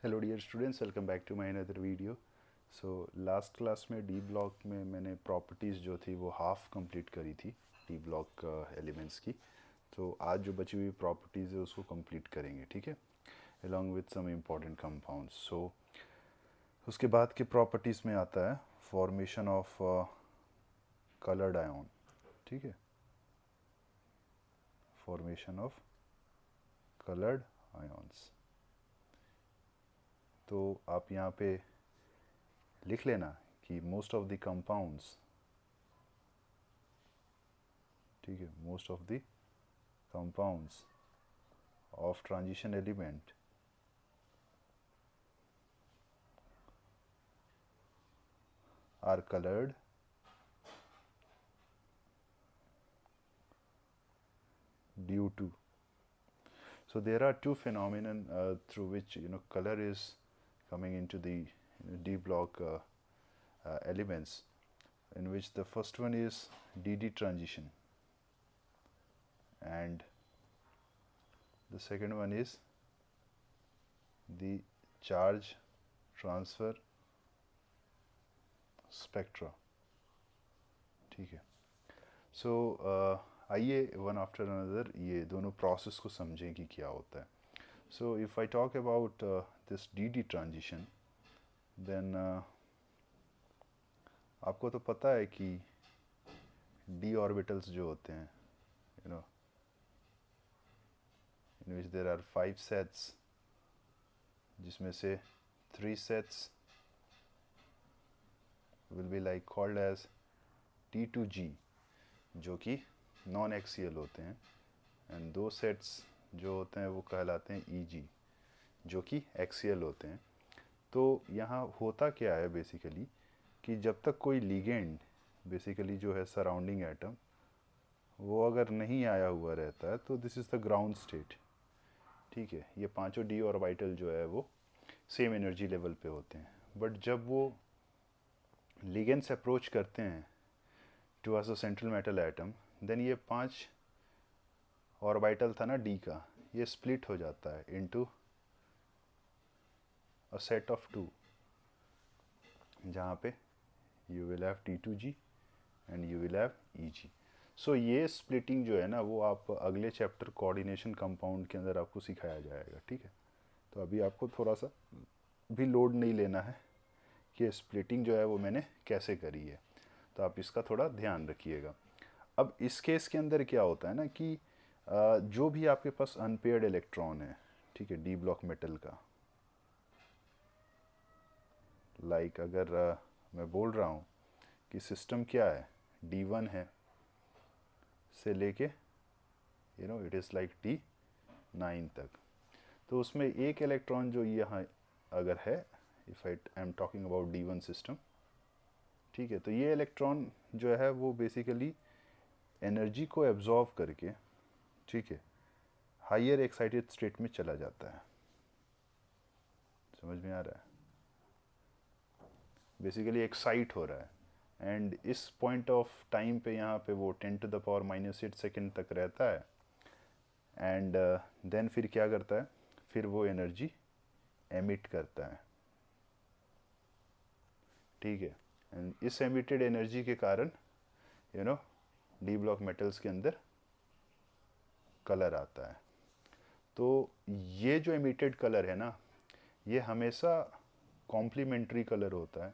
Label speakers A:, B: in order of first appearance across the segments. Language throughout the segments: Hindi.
A: Hello dear students, welcome back to my another video. So last class में डी ब्लॉक में मैंने प्रॉपर्टीज़ जो थी वो हाफ कंप्लीट करी थी डी ब्लॉक एलिमेंट्स की। तो आज जो बची हुई प्रॉपर्टीज़ है उसको कंप्लीट करेंगे, ठीक है, along with some important compounds. So उसके बाद के प्रॉपर्टीज़ में आता है फॉर्मेशन ऑफ कलर्ड आयन, ठीक है, फॉर्मेशन ऑफ कलर्ड आयन्स। तो आप यहाँ पे लिख लेना कि मोस्ट ऑफ द कंपाउंड्स, ठीक है, most of the compounds of transition element are colored due to, so there are two phenomenon through which color is coming into the D block elements, in which the first one is DD transition and the second one is the charge transfer spectra, ठीक है। सो आइए वन आफ्टर अनदर ये दोनों प्रोसेस को समझें कि क्या होता है। So if I talk about this D D transition, then आपको तो पता है कि डी ऑर्बिटल्स जो होते हैं, you know, in which there are 5 sets, जिसमें से 3 sets will be like called as T2G, जो कि नॉन एक्सियल होते हैं, एंड 2 सेट्स जो होते हैं वो कहलाते हैं EG, जो कि एक्सियल होते हैं। तो यहाँ होता क्या है बेसिकली कि जब तक कोई लिगेंड बेसिकली जो है सराउंडिंग एटम वो अगर नहीं आया हुआ रहता है तो this is the ground state, ठीक है। ये पांचों डी ऑर्बिटल जो है वो सेम एनर्जी लेवल पे होते हैं, बट जब वो लिगेंड से अप्रोच करते हैं towards the central metal atom, then ये 5 ऑर्बिटल था ना डी का, ये स्प्लिट हो जाता है इनटू अ सेट ऑफ 2, जहाँ पे you will have T2G and you will have EG। सो ये स्प्लिटिंग जो है ना वो आप अगले चैप्टर कोऑर्डिनेशन कंपाउंड के अंदर आपको सिखाया जाएगा, ठीक है। तो अभी आपको थोड़ा सा भी लोड नहीं लेना है कि स्प्लिटिंग जो है वो मैंने कैसे करी है, तो आप इसका थोड़ा ध्यान रखिएगा। अब इस केस के अंदर क्या होता है ना कि जो भी आपके पास अनपेयर्ड इलेक्ट्रॉन है, ठीक है, डी ब्लॉक मेटल का, लाइक अगर मैं बोल रहा हूँ कि सिस्टम क्या है, D1 है से लेके इट इज़ लाइक D9 तक, तो उसमें एक इलेक्ट्रॉन जो यहाँ अगर है, if I am talking about D1 system, ठीक है, तो ये इलेक्ट्रॉन जो है वो बेसिकली एनर्जी को एब्जॉर्व करके, ठीक है, हायर एक्साइटेड स्टेट में चला जाता है। समझ में आ रहा है? बेसिकली एक्साइट हो रहा है, एंड इस पॉइंट ऑफ टाइम पे यहाँ पे वो 10⁻⁻8 सेकेंड तक रहता है, एंड देन फिर क्या करता है, फिर वो एनर्जी एमिट करता है, ठीक है। एंड इस एमिटेड एनर्जी के कारण डी ब्लॉक मेटल्स के अंदर कलर आता है। तो ये जो एमिटेड कलर है ना, ये हमेशा कॉम्प्लीमेंट्री कलर होता है,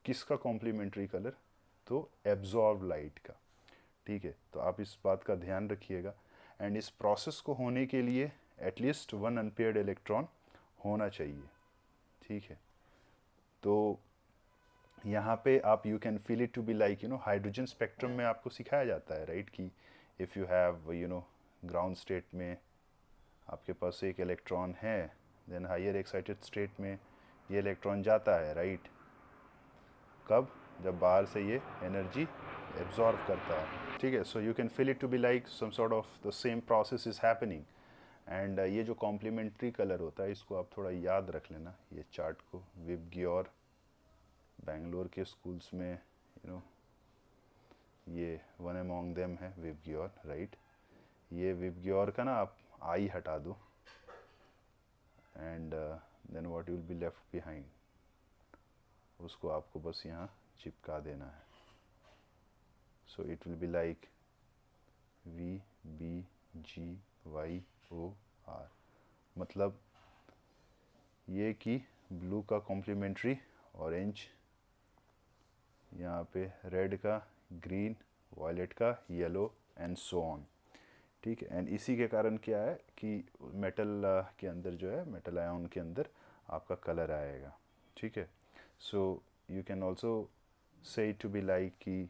A: किसका कॉम्प्लीमेंट्री कलर, तो एब्जॉर्ब लाइट का, ठीक है। तो आप इस बात का ध्यान रखिएगा, एंड इस प्रोसेस को होने के लिए एटलीस्ट 1 अनपेयर्ड इलेक्ट्रॉन होना चाहिए, ठीक है। तो यहाँ पे आप you can feel it to be like hydrogen spectrum में आपको सिखाया जाता है, राइट, कि if you have ground state में आपके पास एक इलेक्ट्रॉन है, देन हायर एक्साइटेड स्टेट में ये इलेक्ट्रॉन जाता है, राइट, कब, जब बाहर से ये एनर्जी एब्जॉर्व करता है, ठीक है। So you can feel it to be like some sort of the same process is happening, and ये जो कॉम्प्लीमेंट्री कलर होता है इसको आप थोड़ा याद रख लेना, ये चार्ट को, विबग्योर बेंगलोर के स्कूल्स में ये वन अमॉन्ग देम है विबग्योर, राइट। ये विबग्योर का ना आप आई हटा दो, and then what will be left behind, उसको आपको बस यहाँ चिपका देना है. So it will be like VBGYOR, मतलब ये कि ब्लू का कॉम्प्लीमेंट्री, ऑरेंज यहाँ पे, रेड का, ग्रीन, वायलेट का, येलो एंड सो ऑन. ठीक है. एंड इसी के कारण क्या है कि मेटल के अंदर जो है, मेटल आयन के अंदर आपका कलर आएगा. ठीक है. So you can also say to be like कि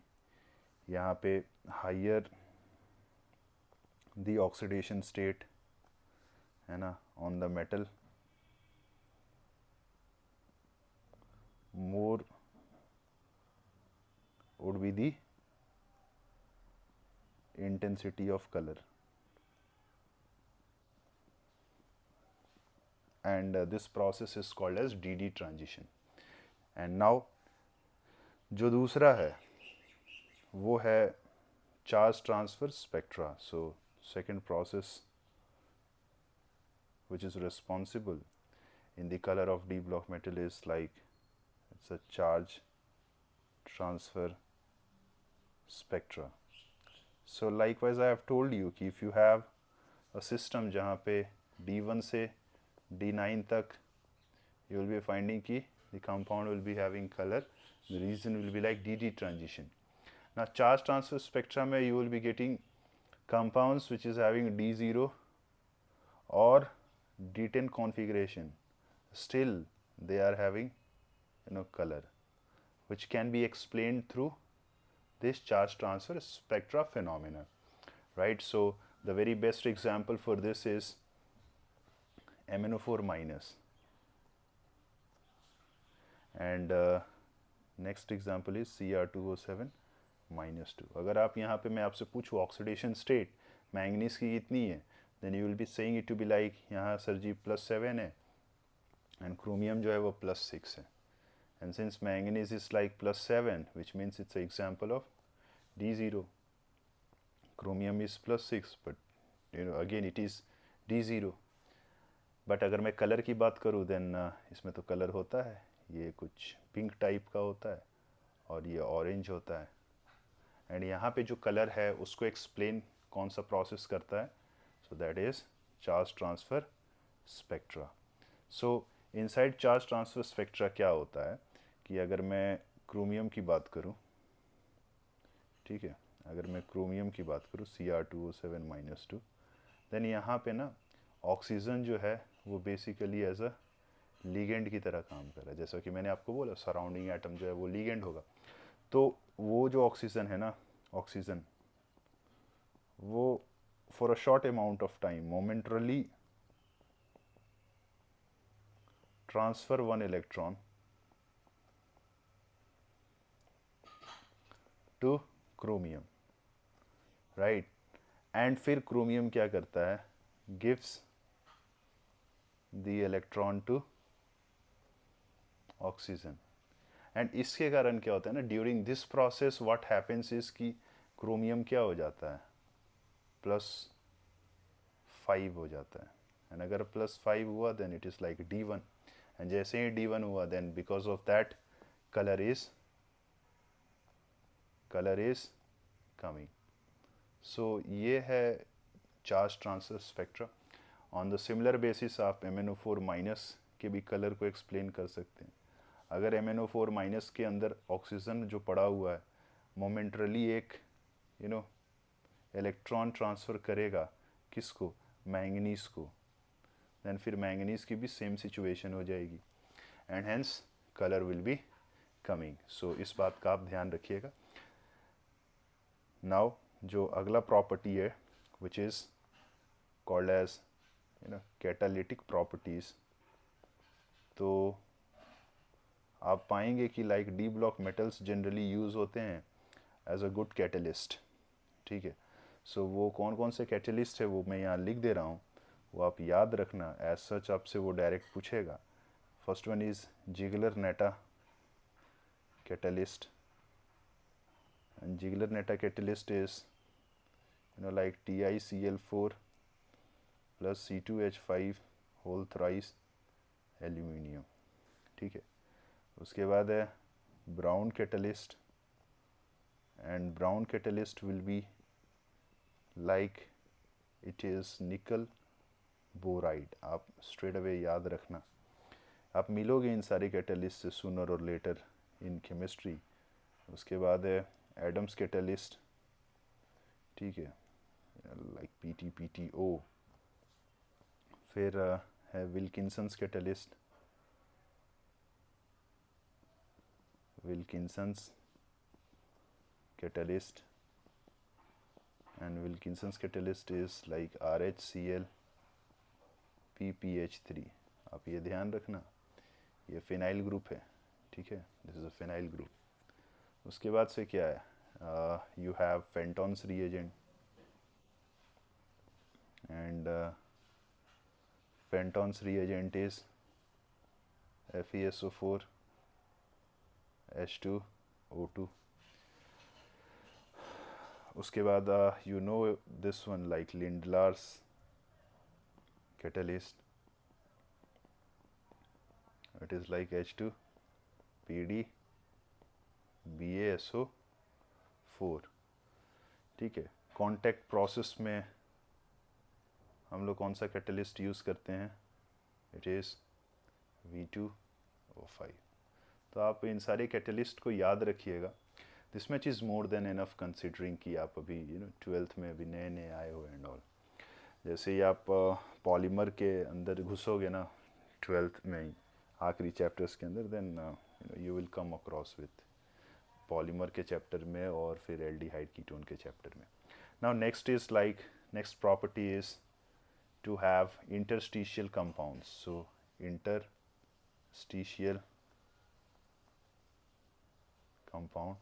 A: यहाँ पे हायर द ऑक्सीडेशन स्टेट है ना on the metal, more would be the intensity of color, and this process is called as DD transition. And now जो दूसरा है वो है charge transfer spectra. So second process which is responsible in the color of D block metal is like it's a charge transfer spectra. So likewise I have told you कि if you have a system जहाँ पे D1 से D9 तक you will be finding कि the compound will be having color, the region will be like DD transition. Now charge transfer spectra में you will be getting compounds which is having D0 or D10 configuration, still they are having color, which can be explained through this charge transfer spectra phenomena, right? So the very best example for this is MnO4 minus, and next example is Cr2O7 minus 2. अगर आप यहाँ पे मैं आपसे पूछूँ ऑक्सीडेशन स्टेट मैंगनीज की कितनी है, then you will be saying it to be like यहाँ सर जी +7 है एंड क्रोमियम जो है वो +6 है. And since manganese is like +7, which means it's an example of D0. Chromium is +6, but again it is D0. But अगर मैं कलर की बात करूँ then इसमें तो कलर होता है, ये कुछ पिंक टाइप का होता है और ये ऑरेंज होता है. एंड यहाँ पे जो कलर है उसको एक्सप्लेन कौन सा प्रोसेस करता है, so that is charge transfer spectra. So inside charge transfer spectra क्या होता है कि अगर मैं क्रोमियम की बात करूं, ठीक है, अगर मैं क्रोमियम की बात करूं Cr2O7 minus 2, देन यहाँ पे ना ऑक्सीजन जो है वो बेसिकली एज अ लीगेंड की तरह काम कर रहा है. जैसा कि मैंने आपको बोला सराउंडिंग एटम जो है वो लीगेंड होगा, तो वो जो ऑक्सीजन है ना, ऑक्सीजन वो for a short amount of time momentarily transfer 1 electron to chromium, right. And फिर क्रोमियम क्या करता है, gives the electron to oxygen. And इसके कारण क्या होता है ना, during this process what happens is कि क्रोमियम क्या हो जाता है, +5 हो जाता है. एंड अगर +5 हुआ then it is like D1, and जैसे ही D1 हुआ then because of that colour is coming. So ये है charge transfer spectra. On the similar basis आप MnO4 माइनस के भी कलर को एक्सप्लेन कर सकते हैं. अगर MnO4 माइनस के अंदर ऑक्सीजन जो पड़ा हुआ है मोमेंटरली एक इलेक्ट्रॉन ट्रांसफ़र करेगा किसको, मैंगनीज को, देन फिर मैंगनीज की भी सेम सिचुएशन हो जाएगी and hence colour will be coming. So इस बात का आप ध्यान रखिएगा. नाउ जो अगला प्रॉपर्टी है which is called as catalytic properties, तो आप पाएंगे कि like D block metals generally use होते हैं एज अ गुड कैटलिस्ट. ठीक है. सो वो कौन कौन से कैटलिस्ट है वो मैं यहाँ लिख दे रहा हूँ, वो आप याद रखना. एज सच आपसे वो डायरेक्ट पूछेगा. First one is Ziegler Natta catalyst, and Ziegler-Natta catalyst is like TiCl4 plus C2H5 whole thrice aluminium, ठीक है। उसके बाद है Brown catalyst, and Brown catalyst will be like it is nickel boride. आप स्ट्रेट अवे याद रखना, आप मिलोगे इन सारे कैटलिस्ट से सूनर और लेटर इन केमिस्ट्री। उसके बाद है एडम्स कैटलिस्ट, ठीक है, लाइक PtPtO। फिर है विल्किंसन्स catalyst, विल्किंसन्स catalyst, and Wilkinson's catalyst is like RHCl PPH3। आप ये ध्यान रखना, ये फिनाइल ग्रुप है, ठीक है, this is a phenyl group. उसके बाद से क्या है, you have Fenton's reagent, and Fenton's reagent is FeSO4 H2O2। उसके बाद you know this one like Lindlar's catalyst, it is like H2PD BaSO4, ठीक है। कॉन्टैक्ट प्रोसेस में हम लोग कौन सा कैटलिस्ट यूज़ करते हैं, इट इज़ V2O5। तो आप इन सारे कैटलिस्ट को याद रखिएगा। This much is more than enough considering कि आप अभी 12th में अभी नए नए आए हो एंड ऑल। जैसे ही आप पॉलीमर के अंदर घुसोगे ना 12th में ही आखिरी चैप्टर्स के अंदर, then you will come across with polymer के चैप्टर में और फिर एल्डिहाइड कीटोन के चैप्टर में। Now next is like, next property is to have interstitial compounds. So interstitial compound,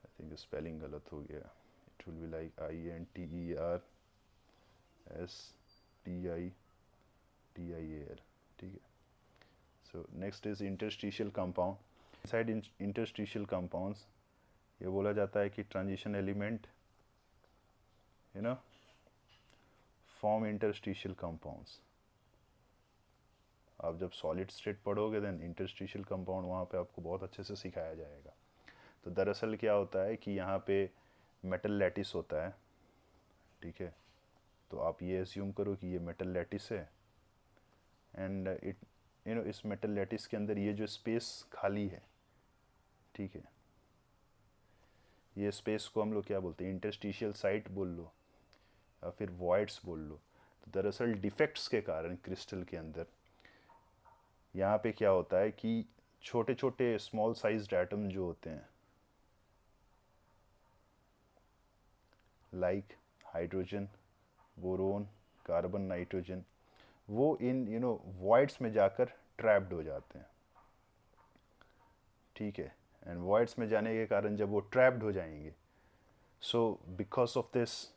A: I think spelling गलत हो गया, it will be like INTERSTITIAL, ठीक है। So next is interstitial compound. Inside interstitial compounds ये बोला जाता है कि transition element form interstitial compounds. आप जब सॉलिड स्टेट पढ़ोगे देन इंटरस्टिशियल कंपाउंड वहाँ पे आपको बहुत अच्छे से सिखाया जाएगा। तो दरअसल क्या होता है कि यहाँ पे मेटल लैटिस होता है, ठीक है। तो आप ये एज्यूम करो कि ये मेटल लैटिस है, एंड इट इस मेटल लैटिस के अंदर ये जो स्पेस खाली है, ठीक है, ये स्पेस को हम लोग क्या बोलते हैं, इंटरस्टिशियल साइट बोल लो या फिर वॉइड्स बोल लो। तो दरअसल डिफेक्ट्स के कारण क्रिस्टल के अंदर यहाँ पे क्या होता है कि छोटे छोटे स्मॉल साइज्ड एटम जो होते हैं, like hydrogen, boron, carbon, nitrogen, वो इन वॉइड्स में जाकर ट्रैप्ड हो जाते हैं, ठीक है। एंड वॉइड्स में जाने के कारण जब वो ट्रैप्ड हो जाएंगे, so because of this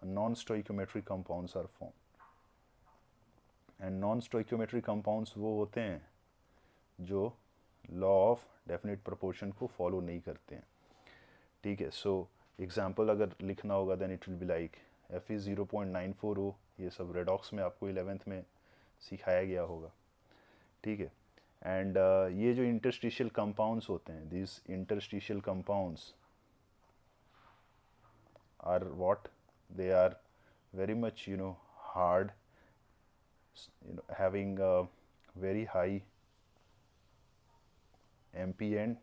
A: non stoichiometric compounds are form. And non stoichiometric compounds वो होते हैं जो लॉ ऑफ डेफिनेट प्रोपोर्शन को फॉलो नहीं करते हैं, ठीक है। सो एग्जाम्पल अगर लिखना होगा then it will be like Fe0.940। ये सब रेडॉक्स में आपको 11th में सिखाया गया होगा, ठीक है। एंड ये जो इंटरस्टिशियल कंपाउंड्स होते हैं, this interstitial compounds are what, they are very much hard, having a very high MP and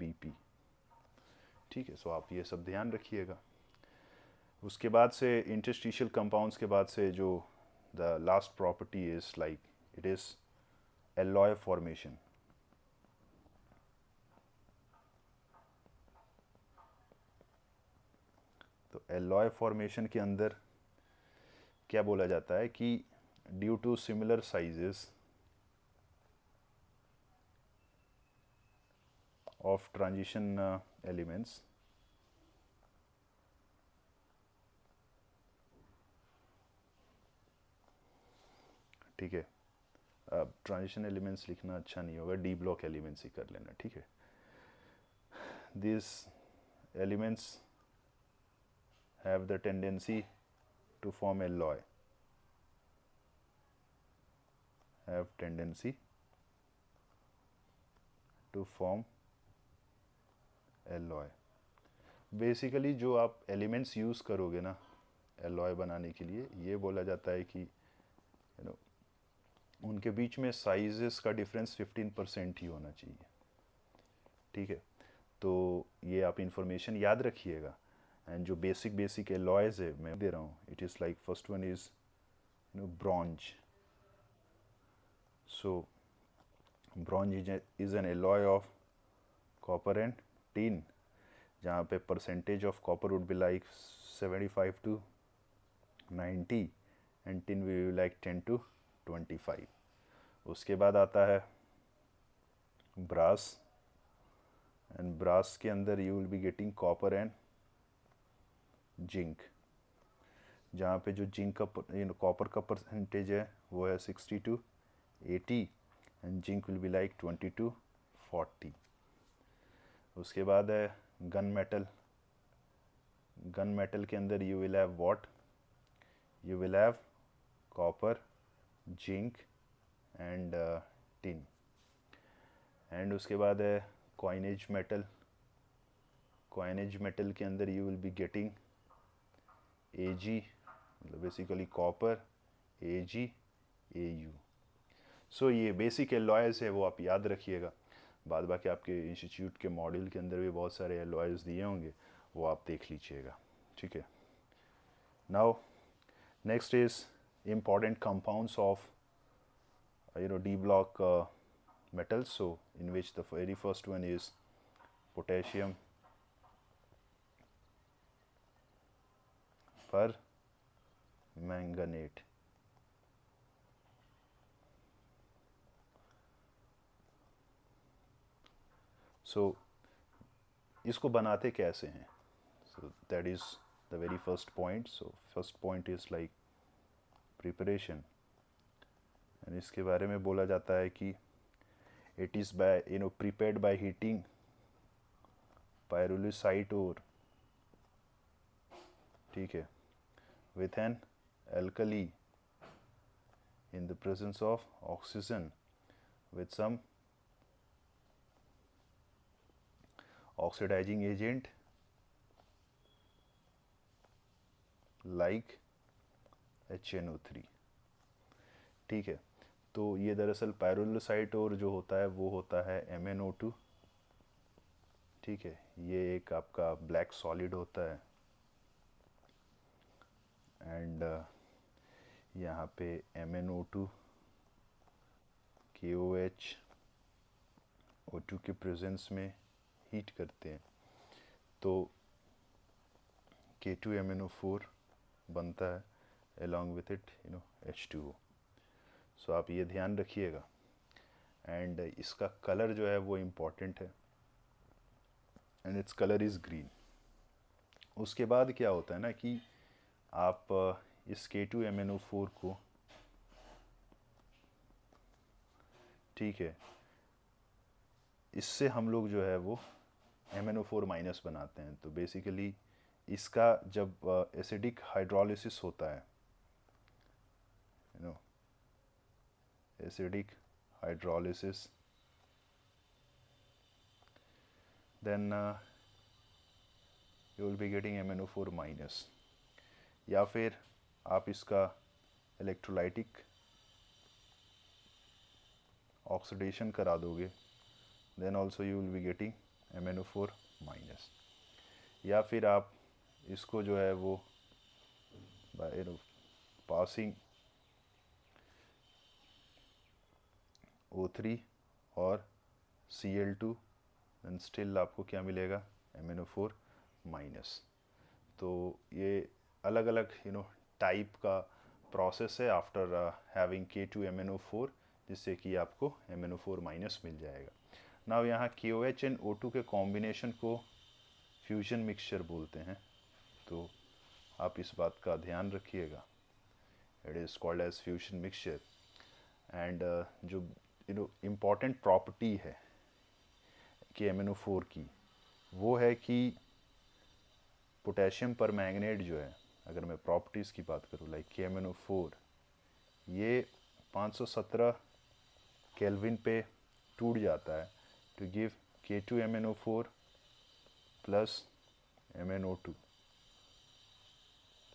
A: BP, ठीक है। सो आप ये सब ध्यान रखिएगा। उसके बाद से इंटरस्टिशियल कंपाउंड्स के बाद से जो the last property is like it is alloy formation. तो एलॉय फॉर्मेशन के अंदर क्या बोला जाता है कि due to similar sizes of transition elements, ठीक है। अब ट्रांजिशन एलिमेंट्स लिखना अच्छा नहीं होगा, डी ब्लॉक एलिमेंट्स ही कर लेना, ठीक है। This elements have the tendency to form alloy, have tendency to form alloy. Basically जो आप एलिमेंट्स यूज़ करोगे ना एलॉय बनाने के लिए, ये बोला जाता है कि उनके बीच में साइजेस का डिफरेंस 15% ही होना चाहिए, ठीक है। तो ये आप इंफॉर्मेशन याद रखिएगा। एंड जो बेसिक एलॉयज है मैं दे रहा हूँ, it is like first one is bronze. So bronze is an alloy of copper and tin, जहाँ पे percentage of copper would be like 75 to 90 and tin we like 10 to 25। उसके बाद आता है ब्रास, एंड ब्रास के अंदर you will be getting copper and zinc, जहाँ पे जो जिंक का कॉपर का परसेंटेज है वो है 60 to 80 and zinc will be like 20 to 40। उसके बाद है गन मेटल। गन मेटल के अंदर you will have what, you will have copper, zinc and tin. And उसके बाद है कॉइनेज मेटल। कॉइनेज मेटल के अंदर you will be getting Ag, मतलब बेसिकली कॉपर, Ag, Au। सो ये बेसिक एलॉयज है, वो आप याद रखिएगा। बाद बाकी आपके इंस्टीट्यूट के मॉड्यूल के अंदर भी बहुत सारे एलॉयज दिए होंगे, वो आप देख लीजिएगा, ठीक है। Now next is important compounds of D block metals, so in which the very first one is potassium permanganate। so इसको बनाते कैसे हैं, so that is the very first point। so first point is like preparation, and इसके बारे में बोला जाता है कि it is by prepared by heating pyrolusite ore, ठीक है, with an alkali in the presence of oxygen with some oxidizing agent like HNO3, ठीक है। तो ये दरअसल पायरोलुसाइट और जो होता है वो होता है MnO2, ठीक है। ये एक आपका ब्लैक सॉलिड होता है, एंड यहाँ पे MnO2 KOH O2 के प्रेजेंस में हीट करते हैं, तो K2MnO4 बनता है along with it H2O। सो आप ये ध्यान रखिएगा। एंड इसका कलर जो है वो इम्पॉर्टेंट है, and its colour is green. उसके बाद क्या होता है ना कि आप इस K2MnO4 को, ठीक है, इससे हम लोग जो है वो MnO4 माइनस बनाते हैं। तो बेसिकली इसका जब एसिडिक हाइड्रोलिसिस होता है, acidic hydrolysis, then you will be getting MnO4 minus। या फिर आप इसका इलेक्ट्रोलाइटिक ऑक्सीडेशन करा दोगे, then also you will be getting MnO4 minus। या फिर आप इसको जो है वो पासिंग O3 और Cl2, देन स्टिल आपको क्या मिलेगा, MnO4 माइनस। तो ये अलग अलग टाइप का प्रोसेस है आफ्टर हैविंग K2MnO4, जिससे कि आपको MnO4 माइनस मिल जाएगा। नाउ यहाँ KOH एंड O2 के कॉम्बिनेशन को फ्यूजन मिक्सचर बोलते हैं, तो आप इस बात का ध्यान रखिएगा। It is called as fusion mixture. And जो इम्पॉर्टेंट प्रॉपर्टी है कि MnO4 की, वो है कि पोटेशियम पर मैंगनेट जो है, अगर मैं प्रॉपर्टीज़ की बात करूँ लाइक KMnO4, ये 517 केल्विन पे टूट जाता है to give K2MnO4 plus MnO2,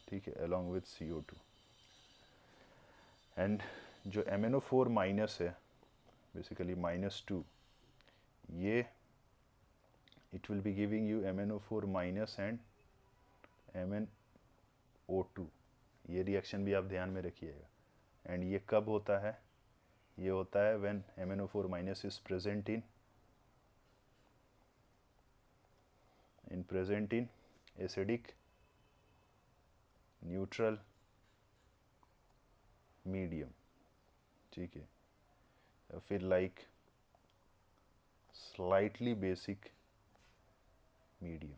A: ठीक है, अलॉन्ग विथ CO2। एंड जो MnO4 माइनस है, बेसिकली -2, ये it will be giving you MnO4 minus and MnO2। ये रिएक्शन भी आप ध्यान में रखिएगा। एंड ये कब होता है? ये होता है when MnO4 minus is present in acidic neutral medium, ठीक है, या फिर लाइक स्लाइटली बेसिक मीडियम।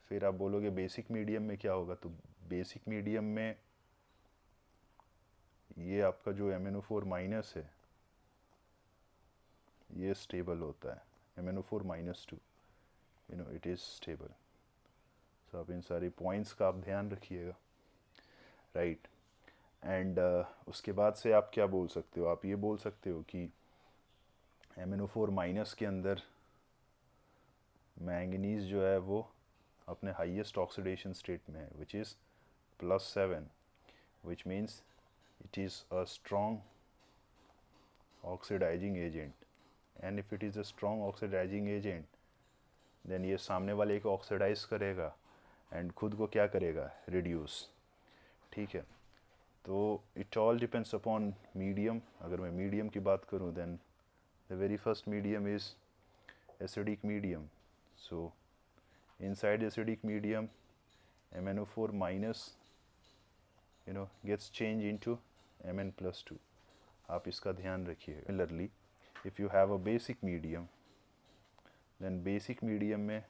A: फिर आप बोलोगे बेसिक मीडियम में क्या होगा? तो बेसिक मीडियम में ये आपका जो MnO4 माइनस है ये स्टेबल होता है, MnO4 -2, इट इज़ स्टेबल। सो आप इन सारी पॉइंट्स का आप ध्यान रखिएगा, राइट। एंड उसके बाद से आप क्या बोल सकते हो? आप ये बोल सकते हो कि MnO4 माइनस के अंदर मैंगनीज जो है वो अपने हाईएस्ट ऑक्सीडेशन स्टेट में है, which is +7, which means it is a strong oxidizing agent, and if it is a strong oxidizing agent then ये सामने वाले को ऑक्सीडाइज करेगा एंड खुद को क्या करेगा? रिड्यूस, ठीक है। तो it all depends upon medium. अगर मैं मीडियम की बात करूँ then the very first medium is acidic medium. So inside acidic medium MnO4 minus gets changed into Mn+2। आप इसका ध्यान रखिएगा। Similarly if you have a basic medium then basic medium में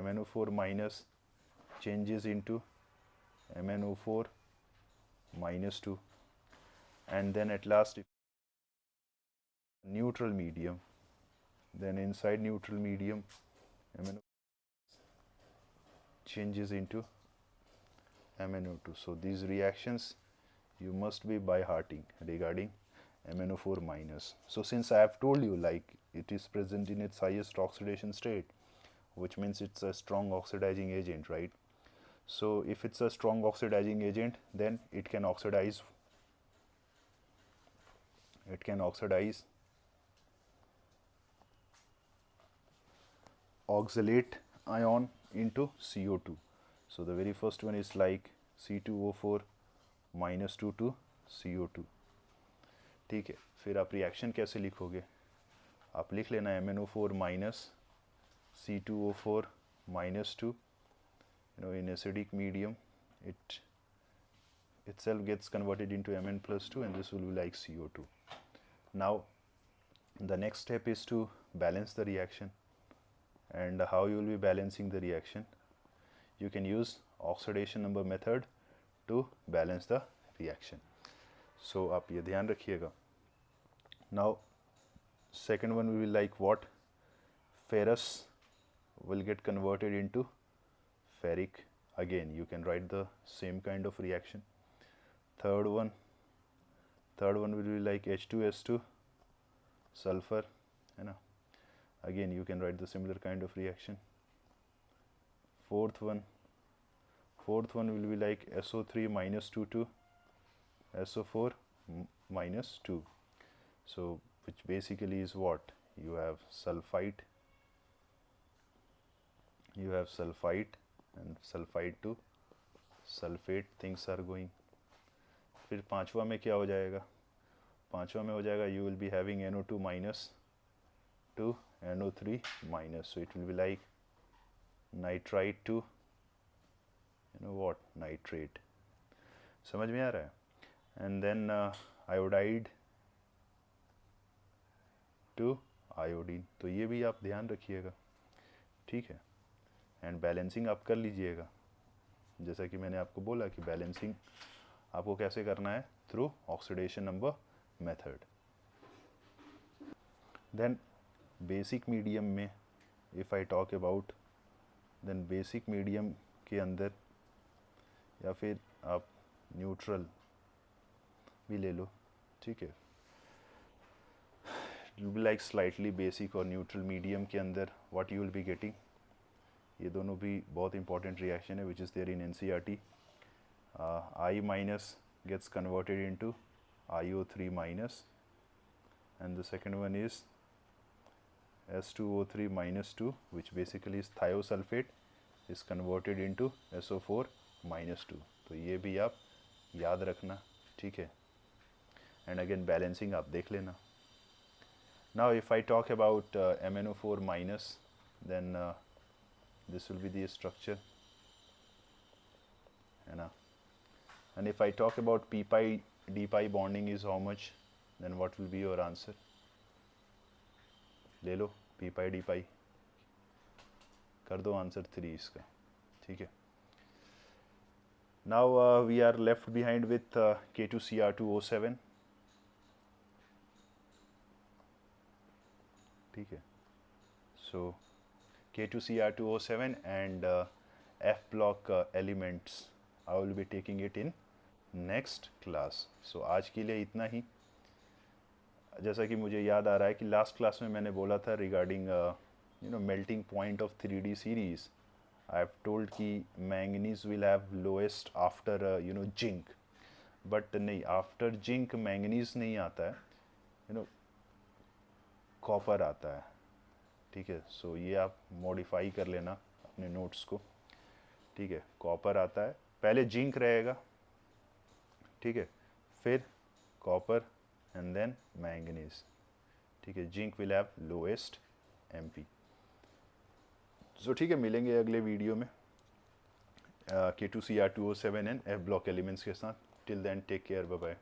A: MnO4 minus changes into MnO4 -2, and then at last neutral medium, then inside neutral medium MnO changes into MnO2. So these reactions you must be by hearting regarding MnO4 minus. So since I have told you like it is present in its highest oxidation state, which means it's a strong oxidizing agent, right? So if it's a strong oxidizing agent, then it can oxidize oxalate ion into CO2. So the very first one is like C2O4 -2 to CO2, ठीक है। फिर आप रिएक्शन कैसे लिखोगे? आप लिख लेना MnO4 minus C2O4 -2, in acidic medium it itself gets converted into Mn+2 and this will be like CO2. Now the next step is to balance the reaction. And how you will be balancing the reaction? You can use oxidation number method to balance the reaction. So आप ये ध्यान रखिएगा। Now second one will be like what? Ferrous will get converted into ferric. Again you can write the same kind of reaction. Third one will be like H2S2 sulfur, है ना? Again you can write the similar kind of reaction. Fourth one will be like SO3 -2 to SO4 -2. So which basically is what? You have sulfite and sulfide to sulfate things are going. फिर पांचवा में क्या हो जाएगा? पांचवा में हो जाएगा you will be having NO2 minus to NO3 minus. So it will be like nitrite to what? Nitrate. समझ में आ रहा है? And then iodide to iodine. तो ये भी आप ध्यान रखिएगा, ठीक है। एंड बैलेंसिंग आप कर लीजिएगा, जैसा कि मैंने आपको बोला कि बैलेंसिंग आपको कैसे करना है? Through oxidation number method. Then basic medium में if I talk about then basic medium के अंदर, या फिर आप न्यूट्रल भी ले लो, ठीक है, it will be like slightly basic और न्यूट्रल मीडियम के अंदर what you will be getting, ये दोनों भी बहुत इंपॉर्टेंट रिएक्शन है which is there in NCERT. I minus gets converted into IO3 minus, and the second one is S2O3 minus 2, which basically is thiosulfate, is converted into SO4 minus 2. तो ये भी आप याद रखना, ठीक है. एंड अगेन बैलेंसिंग आप देख लेना. Now if I talk about MnO4 minus, then this will be the structure, है ना. And if I talk about p pi d pi bonding is how much, then what will be your answer? ले लो p pi d pi, कर दो आंसर 3 इसका, ठीक है. Now we are left behind with K2Cr2O7, ठीक है. So K2Cr2O7 and F block elements, I will be taking it in next class. So आज के लिए इतना ही. जैसा कि मुझे याद आ रहा है कि लास्ट क्लास में मैंने बोला था regarding melting point of 3D series, I have told कि manganese will have lowest after zinc, but नहीं, आफ्टर जिंक मैंगनीज नहीं आता है, कॉपर आता है, ठीक है. सो ये आप मॉडिफाई कर लेना अपने नोट्स को, ठीक है. कॉपर आता है, पहले जिंक रहेगा, ठीक है, फिर कॉपर एंड देन मैंगनीज, ठीक है. Zinc will have lowest MP. सो ठीक है, मिलेंगे अगले वीडियो में K2Cr2O7 and F block elements के साथ. Till then take care, bye bye.